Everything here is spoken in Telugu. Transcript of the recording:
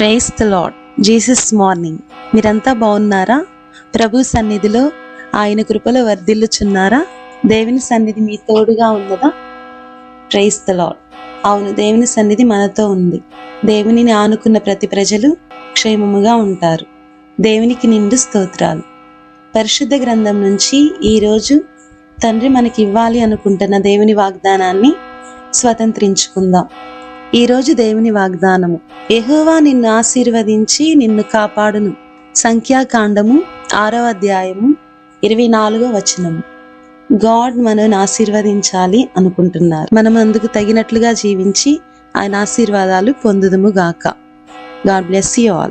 Praise the Lord. Jesus morning. మీరంతా బాగున్నారా? ప్రభు సన్నిధిలో ఆయన కృపలో వర్ధిల్లుచున్నారా? దేవుని సన్నిధి మీ తోడుగా ఉన్నదా? Praise the Lord. అవును, దేవుని సన్నిధి మనతో ఉంది. దేవునిని ఆనుకున్న ప్రతి ప్రజలు క్షేమముగా ఉంటారు. దేవునికి నిండు స్తోత్రాలు. పరిశుద్ధ గ్రంథం నుంచి ఈరోజు తండ్రి మనకి ఇవ్వాలి అనుకుంటున్న దేవుని వాగ్దానాన్ని స్వతంత్రించుకుందాం. ఈరోజు దేవుని వాగ్దానము: యెహోవా నిన్ను ఆశీర్వదించి నిన్ను కాపాడును. సంఖ్యాకాండము 6వ అధ్యాయము 24వ వచనము. గాడ్ మనల్ని ఆశీర్వదించాలి అనుకుంటున్నారు. మనం అందుకు తగినట్లుగా జీవించి ఆయన ఆశీర్వాదాలు పొందుదుము గాక. God bless you all.